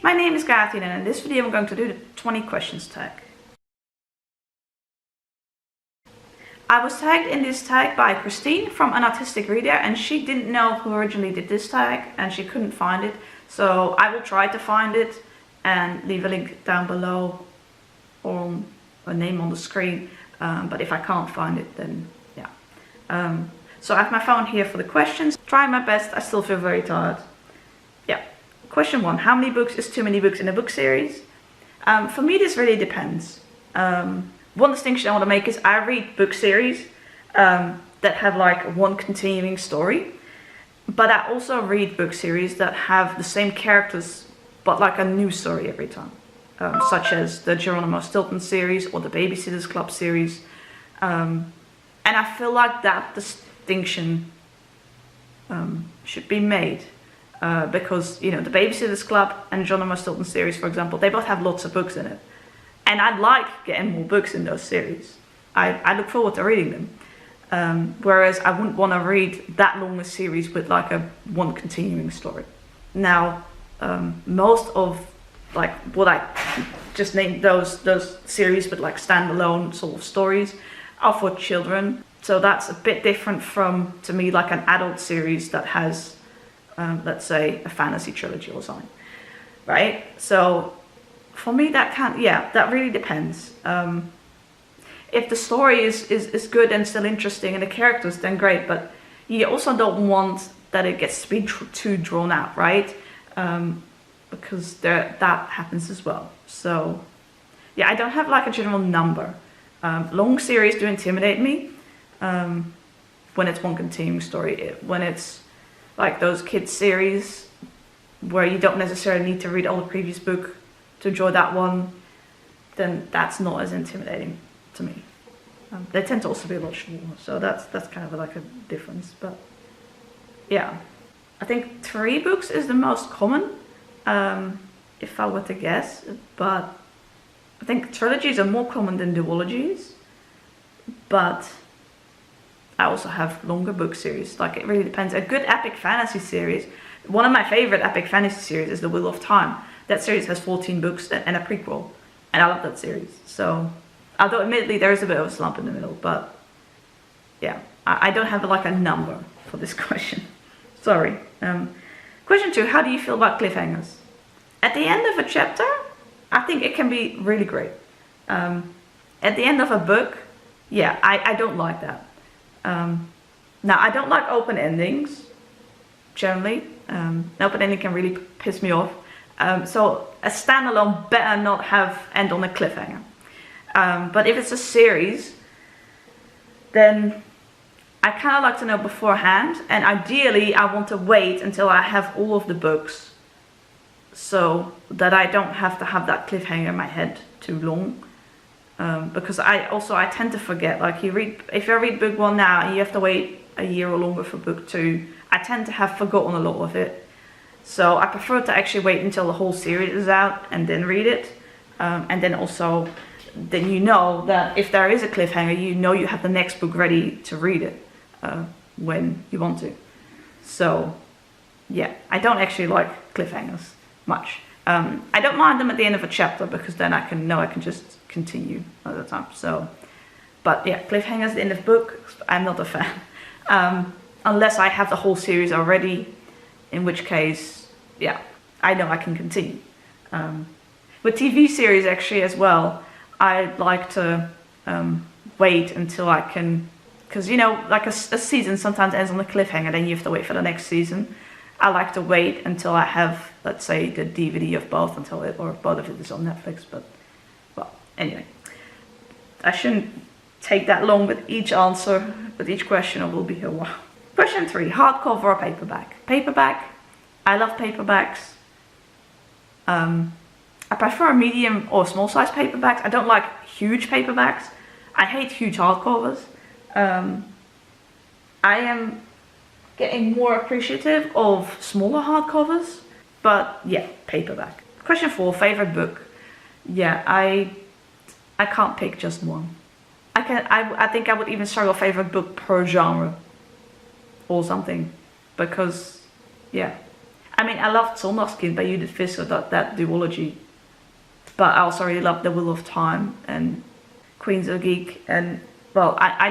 my name is Kathy and in this video I'm going to do the 20 questions tag. I was tagged in this tag by Christine from an Autistic reader, and she didn't know who originally did this tag and she couldn't find it. So I will try to find it and leave a link down below or a name on the screen. But if I can't find it, then yeah. So I have my phone here for the questions. Trying my best, I still feel very tired. Yeah. Question 1. How many books is too many books in a book series? For me this really depends. One distinction I want to make is I read book series that have like one continuing story. But I also read book series that have the same characters but like a new story every time. Such as the Geronimo Stilton series or the Babysitter's Club series. And I feel like that distinction should be made. Because, you know, the Babysitter's Club and Geronimo Stilton series, for example, they both have lots of books in it. And I'd like getting more books in those series. I look forward to reading them. Whereas I wouldn't want to read that long a series with like one continuing story. Now, most of like what I just named those series with like standalone sort of stories are for children. So that's a bit different from, to me, like an adult series that has, let's say, a fantasy trilogy or something, right? So for me, that really depends. If the story is good and still interesting and the characters, then great. But you also don't want that it gets to be too drawn out, right? Because that happens as well. So yeah, I don't have like a general number. Long series do intimidate me when it's one continuing story. When it's like those kids series where you don't necessarily need to read all the previous book to enjoy that one, then that's not as intimidating to me. They tend to also be a lot shorter, so that's kind of like a difference. But yeah, I think 3 books is the most common, if I were to guess. But I think trilogies are more common than duologies. But I also have longer book series. Like, it really depends. A good epic fantasy series. One of my favorite epic fantasy series is The Wheel of Time. That series has 14 books and a prequel, and I love that series. So, although admittedly there is a bit of a slump in the middle, but yeah, I don't have like a number for this question. Sorry. Question 2, how do you feel about cliffhangers? At the end of a chapter, I think it can be really great. At the end of a book, yeah, I don't like that. Now, I don't like open endings, generally. An open ending can really piss me off. So a standalone better not end on a cliffhanger. But if it's a series, then I kind of like to know beforehand, and ideally I want to wait until I have all of the books so that I don't have to have that cliffhanger in my head too long. Because I tend to forget, like if I read book 1 now and you have to wait a year or longer for book 2, I tend to have forgotten a lot of it. So I prefer to actually wait until the whole series is out and then read it. And then also, then you know that if there is a cliffhanger, you know you have the next book ready to read it when you want to. So yeah, I don't actually like cliffhangers much. I don't mind them at the end of a chapter because then I can just continue at the time. So, but yeah, cliffhangers at the end of book, I'm not a fan. Unless I have the whole series already, in which case, yeah, I know I can continue. With TV series actually as well, I like to wait until I can, because you know, like a season sometimes ends on a cliffhanger, then you have to wait for the next season. I like to wait until I have, let's say, the DVD of both, or both of it is on Netflix. But well, anyway, I shouldn't take that long with each answer, with each question, or we'll be here a while. Question 3, hardcover or paperback? Paperback. I love paperbacks. I prefer medium or small size paperbacks. I don't like huge paperbacks. I hate huge hardcovers. I am getting more appreciative of smaller hardcovers, but yeah, paperback. Question 4, favorite book. Yeah, I can't pick just one. I think I would even struggle favorite book per genre or something, because yeah, I mean, I loved Zondagskind by Judith Visser, that duology. But I also really loved The Wheel of Time and Queens of Geek. And, well, I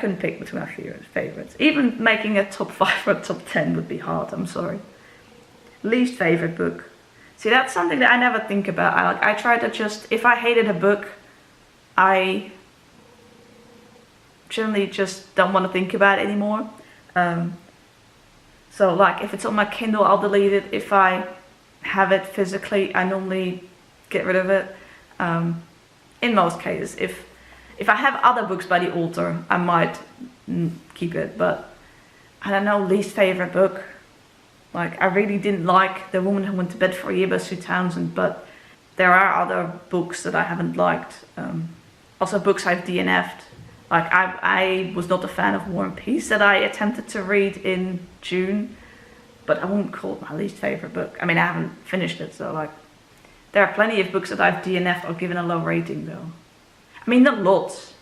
couldn't pick between my favorites. Even making a top 5 or a top 10 would be hard, I'm sorry. Least favorite book. See, that's something that I never think about. I try to just, if I hated a book, I generally just don't want to think about it anymore. So like if it's on my Kindle, I'll delete it. If I have it physically, I normally get rid of it. In most cases, if I have other books by the author, I might keep it. But I don't know, least favorite book. Like I really didn't like The Woman Who Went to Bed for a Year by Sue Townsend, but there are other books that I haven't liked. Also books I've DNF'd. Like I was not a fan of War and Peace that I attempted to read in June, but I wouldn't call it my least favorite book. I mean, I haven't finished it, so like, there are plenty of books that I've DNF'd or given a low rating though. I mean, not lots.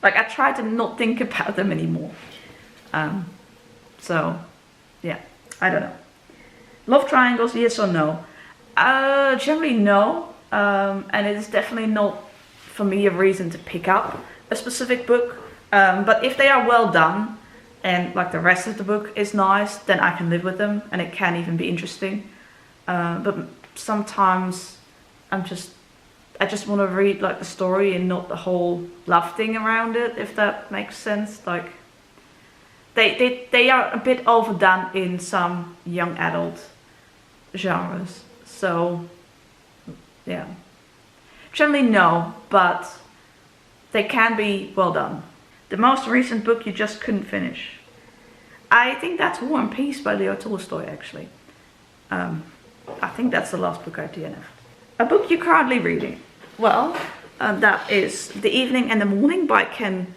Like I try to not think about them anymore. So, yeah, I don't know. Love triangles, yes or no? Generally no, and it is definitely not for me a reason to pick up a specific book, but if they are well done and like the rest of the book is nice, then I can live with them and it can even be interesting. But sometimes I just want to read like the story and not the whole love thing around it, if that makes sense. Like they are a bit overdone in some young adult genres, so yeah, generally no, but they can be well done. The most recent book you just couldn't finish. I think that's War and Peace by Leo Tolstoy, actually. I think that's the last book I DNF'd. A book you're currently reading. Well, that is The Evening and the Morning by Ken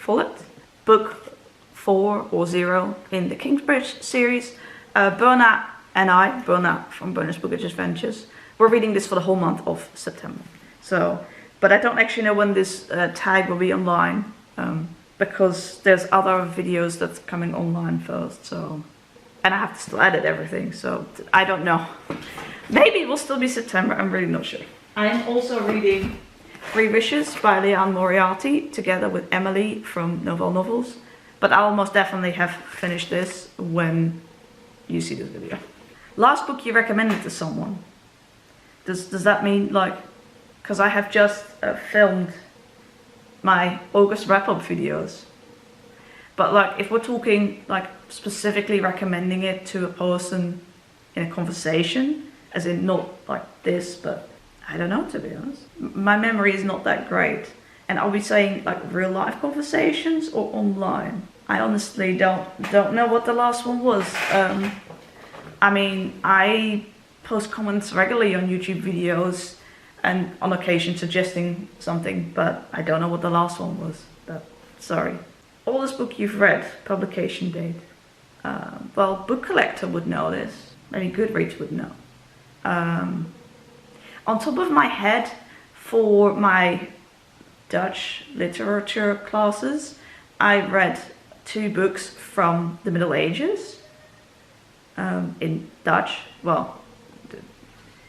Follett. Book 4 or 0 in the Kingsbridge series. Berna and I, Berna from Berna's Bookish Adventures, we're reading this for the whole month of September. So, but I don't actually know when this tag will be online, because there's other videos that's coming online first, so, and I have to still edit everything, so I don't know. Maybe it will still be September, I'm really not sure. I am also reading 3 Wishes by Leanne Moriarty, together with Emily from Novelle Novels, but I'll most definitely have finished this when you see this video. Last book you recommended to someone. Does that mean like, because I have just filmed my August wrap-up videos. But like, if we're talking like specifically recommending it to a person in a conversation, as in not like this, but I don't know, to be honest. My memory is not that great. And I'll be saying like real life conversations or online. I honestly don't know what the last one was. I mean, I post comments regularly on YouTube videos and on occasion suggesting something, but I don't know what the last one was, but sorry. Oldest book you've read, publication date. Well, Book Collector would know this, maybe Goodreads would know. On top of my head, for my Dutch literature classes, I read 2 books from the Middle Ages, in Dutch, well,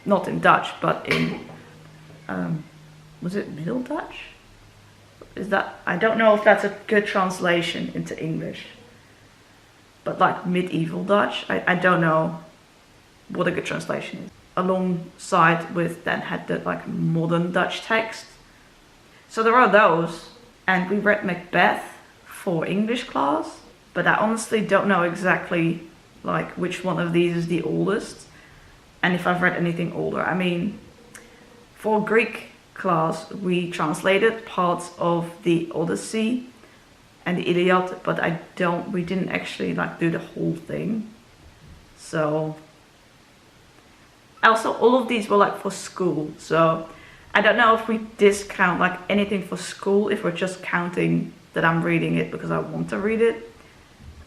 not in Dutch, but in was it Middle Dutch? Is that, I don't know if that's a good translation into English, but like medieval Dutch, I don't know what a good translation is. Alongside with then had the like modern Dutch text. So there are those, and we read Macbeth for English class, but I honestly don't know exactly like which one of these is the oldest, and if I've read anything older. I mean, for Greek class, we translated parts of the Odyssey and the Iliad, but we didn't actually like do the whole thing. So, also all of these were like for school, so I don't know if we discount like anything for school, if we're just counting that I'm reading it because I want to read it.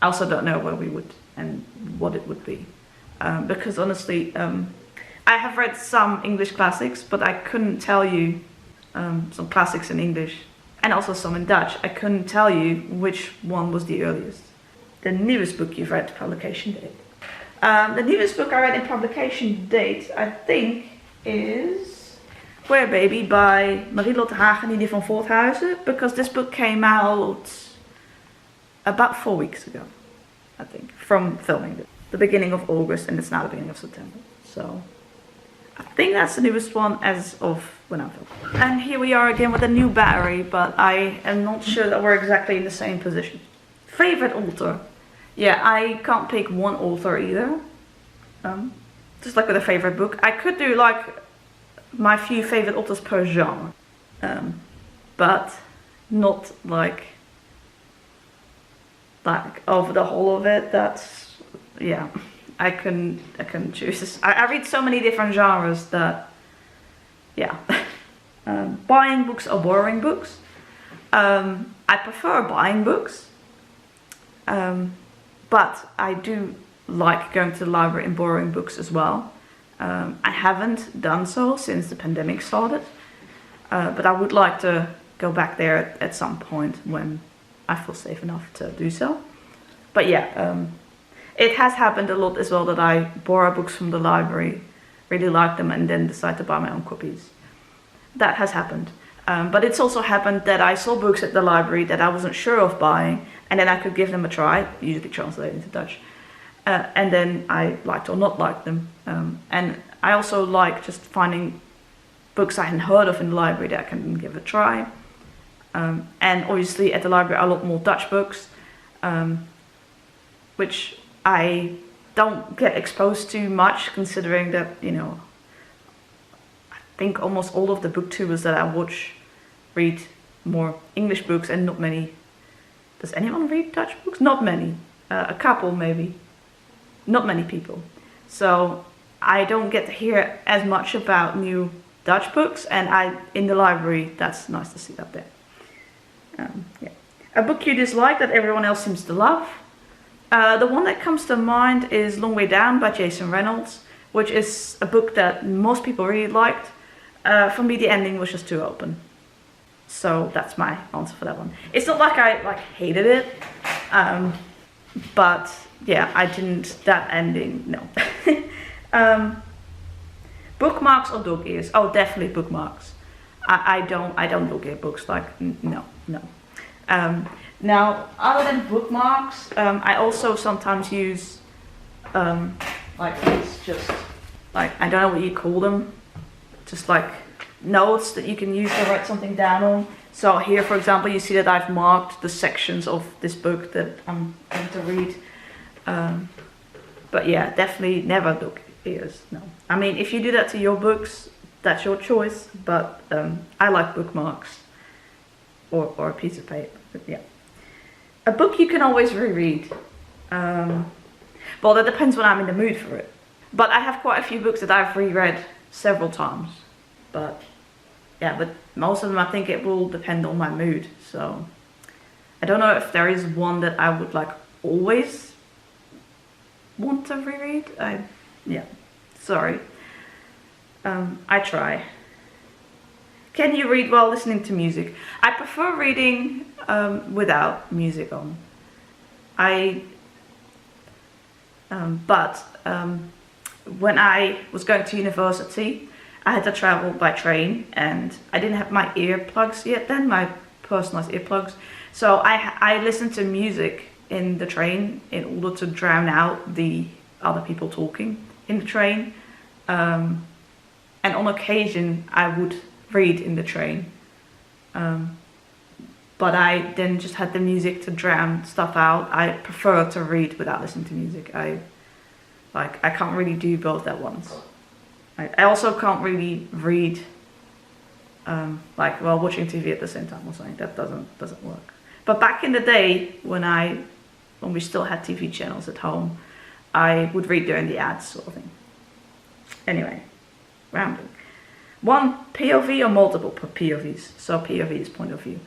I also don't know where we would and what it would be, because honestly, I have read some English classics, but I couldn't tell you, some classics in English, and also some in Dutch. I couldn't tell you which one was the earliest. The newest book you've read, publication date. The newest book I read in publication date, I think, is Where Baby by Marie-Lotte Hagenini van Voorthuizen, because this book came out about 4 weeks ago, I think, from filming it. The beginning of August, and it's now the beginning of September. So I think that's the newest one as of when I'm filming. And here we are again with a new battery, but I am not sure that we're exactly in the same position. Favorite author? Yeah, I can't pick one author either. Just like with a favorite book. I could do like my few favorite authors per genre. But not like over the whole of it. That's, yeah, I couldn't choose. I read so many different genres that, yeah. Buying books or borrowing books. I prefer buying books. But I do like going to the library and borrowing books as well. I haven't done so since the pandemic started, but I would like to go back there at some point when I feel safe enough to do so. But yeah, it has happened a lot as well that I borrow books from the library, really like them, and then decide to buy my own copies. That has happened. But it's also happened that I saw books at the library that I wasn't sure of buying, and then I could give them a try, usually translated into Dutch. And then I liked or not liked them. And I also like just finding books I hadn't heard of in the library that I can give a try. And obviously at the library are a lot more Dutch books, which I don't get exposed to much, considering that, you know, I think almost all of the booktubers that I watch read more English books and not many. Does anyone read Dutch books? Not many. A couple maybe. Not many people. So I don't get to hear as much about new Dutch books, and in the library, that's nice to see that there. Yeah. A book you dislike that everyone else seems to love. The one that comes to mind is Long Way Down by Jason Reynolds, which is a book that most people really liked. For me, the ending was just too open. So that's my answer for that one. It's not like I hated it, but yeah, I didn't. That ending, no. Bookmarks or dog ears? Oh, definitely Bookmarks. I don't dog ear books. Like no. Now, other than Bookmarks, I also sometimes use like these, just like, I don't know what you call them, just like notes that you can use to write something down on. So here, for example, you see that I've marked the sections of this book that I'm going to read. But yeah, definitely never dog ears, no. I mean, if you do that to your books, that's your choice, but I like bookmarks or a piece of paper, but yeah. A book you can always reread. Well, that depends when I'm in the mood for it. But I have quite a few books that I've reread several times. But yeah, but most of them I think it will depend on my mood. So I don't know if there is one that I would like always want to reread. Yeah, sorry. I try. Can you read while listening to music? I prefer reading without music on. But when I was going to university, I had to travel by train, and I didn't have my earplugs yet then, my personalized earplugs. So I listened to music in the train in order to drown out the other people talking in the train. And on occasion I would read in the train. But I then just had the music to drown stuff out. I prefer to read without listening to music. I can't really do both at once. I also can't really read while watching TV at the same time or something. That doesn't work. But back in the day when we still had TV channels at home, I would read during the ads, sort of thing. Anyway, rambling. One POV or multiple POVs? So POV is point of view.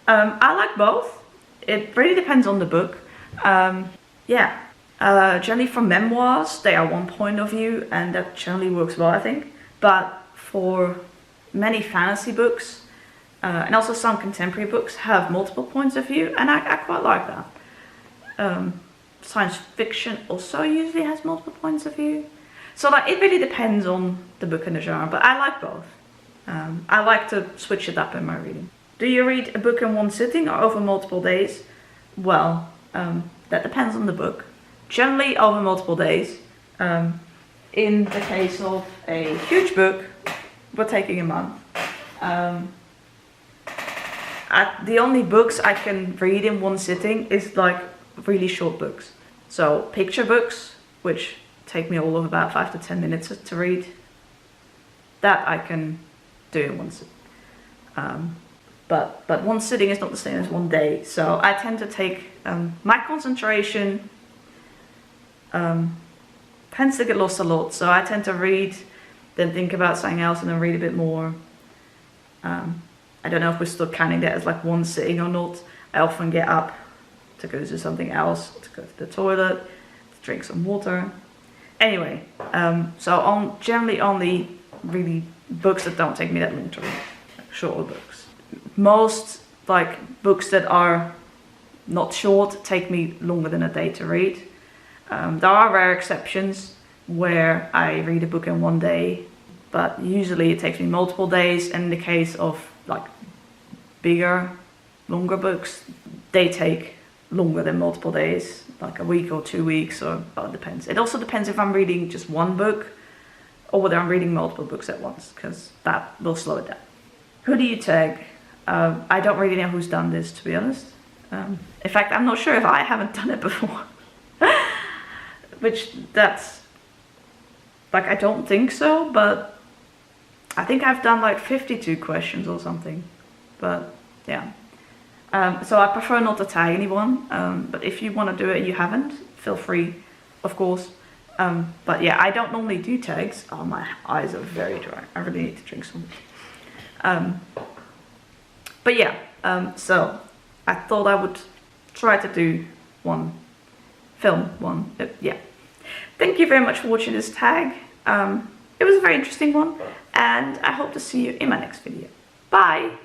I like both. It really depends on the book. Yeah. Generally for memoirs, they are one point of view, and that generally works well, I think. But for many fantasy books, and also some contemporary books, have multiple points of view, and I quite like that. science fiction also usually has multiple points of view. So like it really depends on the book and the genre, but I like both. I like to switch it up in my reading. Do you read a book in one sitting or over multiple days? Well, that depends on the book. Generally over multiple days. In the case of a huge book, we're taking a month. The only books I can read in one sitting is like really short books. So picture books, which take me all of about 5 to 10 minutes to read, that I can do in one sitting. But one sitting is not the same as one day. So I tend to take, my concentration tends to get lost a lot. So I tend to read, then think about something else, and then read a bit more. I don't know if we're still counting that as like one sitting or not. I often get up to go do something else, to go to the toilet, to drink some water. Anyway, so generally only really books that don't take me that long to read, shorter books. Most like books that are not short take me longer than a day to read. There are rare exceptions where I read a book in one day, but usually it takes me multiple days. And in the case of like bigger, longer books, they take longer than multiple days, like a week or 2 weeks, or well, it depends. It also depends if I'm reading just one book or whether I'm reading multiple books at once, because that will slow it down. Who do you tag? I don't really know who's done this, to be honest. In fact, I'm not sure if I haven't done it before. Which that's, like, I don't think so, but I think I've done like 52 questions or something. But yeah. So I prefer not to tag anyone, but if you want to do it and you haven't, feel free, of course. But yeah, I don't normally do tags. Oh, my eyes are very dry. I really need to drink some. But yeah, so I thought I would try to do one, film one, yeah. Thank you very much for watching this tag. It was a very interesting one, and I hope to see you in my next video. Bye!